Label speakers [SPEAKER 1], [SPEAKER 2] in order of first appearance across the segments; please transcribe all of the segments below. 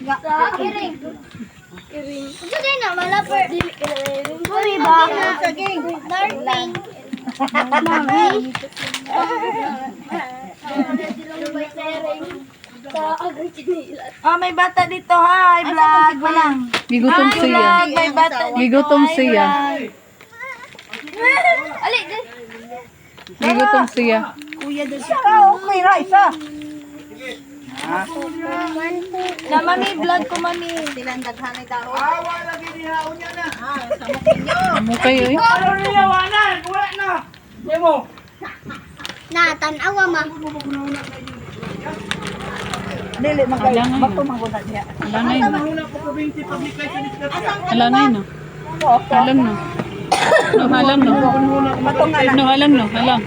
[SPEAKER 1] Iring. Ito din na, malapar. Mami ba? Saging. Darling. Mami.
[SPEAKER 2] Oh, may bata dito. Hi, vlog. Walang.
[SPEAKER 3] Gigutom siya.
[SPEAKER 2] May bata dito.
[SPEAKER 3] Gigutom siya.
[SPEAKER 1] Ali,
[SPEAKER 3] Gigutom siya.
[SPEAKER 2] Okay, Raisa. Na mami, vlog ko mami. Silang daghanay daw.
[SPEAKER 3] Amo kayo eh.
[SPEAKER 1] natanawa ma.
[SPEAKER 2] Dili man kayo.
[SPEAKER 3] Alangan
[SPEAKER 2] Bato
[SPEAKER 3] na.
[SPEAKER 2] man guna diha.
[SPEAKER 3] Alanay na. Alanay na. Halang na. No, halang na.
[SPEAKER 2] Bato nga na.
[SPEAKER 3] No, halang na. Halang.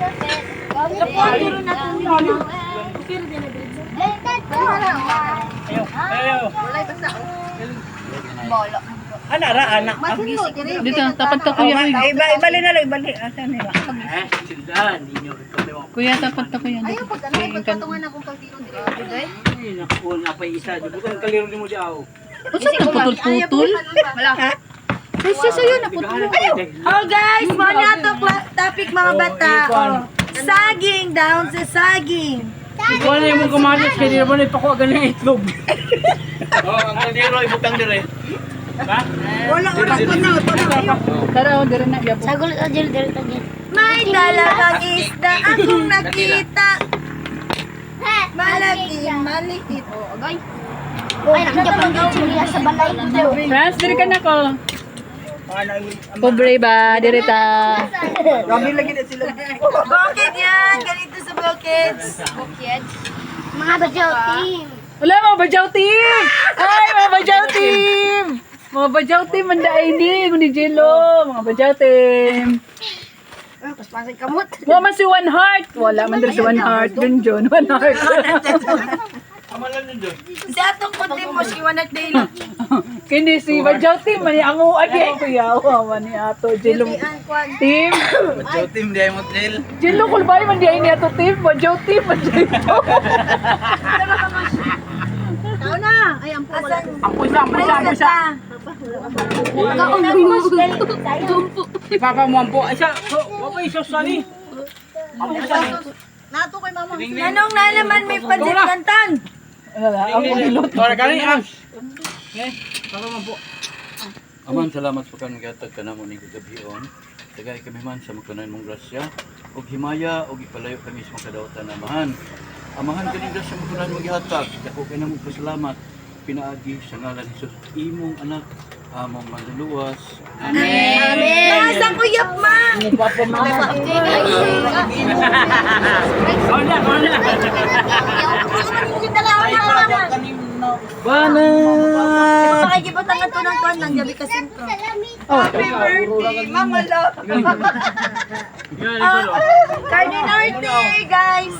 [SPEAKER 2] Ana ra anak.
[SPEAKER 3] Dito, tapat ka kuya. Kuya,
[SPEAKER 2] Ibali na lang, ibali. Asan nila?
[SPEAKER 3] kuya tapat ka kuya.
[SPEAKER 1] Ayaw pag ano, pagkatungan akong pagtiro dire.
[SPEAKER 3] Saan ka putol-putol?
[SPEAKER 1] Wala.
[SPEAKER 3] Ay, siya sa'yo na putol.
[SPEAKER 2] Oh guys, mo na to topic mga bata. Oh. Saging down sa saging.
[SPEAKER 4] Ikaw na yung kamatis, kaya di naman ipakuha ganun yung itlog.
[SPEAKER 5] Ang kaldero, ibutang dire.
[SPEAKER 2] Wala wala.
[SPEAKER 3] Tara, oh, dire na. Yabo.
[SPEAKER 1] Sagol ajil dire tagin.
[SPEAKER 2] May dalagang isda akong nakita. Malaki, maliit.
[SPEAKER 1] Agay. Ay, nandiyan pa ng chiliya sa balay.
[SPEAKER 3] Franz, dire ka na ko. Pobre ba? Dire ta.
[SPEAKER 2] Grabe lagi na sila. Bakit yan? Ganito sa Bukits.
[SPEAKER 1] Mga badyaw team.
[SPEAKER 3] Wala, mga bajaw team! Ay, mga bajaw team! Mga bajaw team, manda ini, ni Jello. Mga bajaw team.
[SPEAKER 2] Paspasin kamot.
[SPEAKER 3] Wala man si One Heart. Wala man din si One Heart. John, One Heart.
[SPEAKER 5] Amalan nyo doon.
[SPEAKER 2] Si atong puti mo, si Wanak Daylo.
[SPEAKER 3] Kini si bajaw team, mani ang adi. Kuya, man ni ato. Jello team.
[SPEAKER 5] Matyo team, di ay mo trail.
[SPEAKER 3] Jello, kulbay man di ay ni ato team. Bajaw team, bajaw
[SPEAKER 1] Tao na. Ay, ampo wala.
[SPEAKER 4] Ampo isa. Ipapa mo ampo. Ay siya, wapa isa sa ni. Ampo isa ni.
[SPEAKER 1] Nato kay mama.
[SPEAKER 2] Anong nalaman may pansit kantan?
[SPEAKER 3] Wala, ang ilot.
[SPEAKER 4] Para kani ah.
[SPEAKER 5] Aman, salamat sa kanang gatag ka na mo ni Gabion. Tagay kami man sa magkanan mong grasya. Og himaya, og ipalayo kami sa makadawatan na amahan. Amahan kaning grasya magkanan mong gihatag. Dako kay namong pasalamat. Pinaagi sa ngalan ni Jesus. Imong anak, among manluluwas.
[SPEAKER 2] Nasaan ko yap ma?
[SPEAKER 3] Bana!
[SPEAKER 2] Makikipot ang ito ng tuwan ng gabi kasi ko. Happy birthday, Mama Love! Cardinal Day, guys!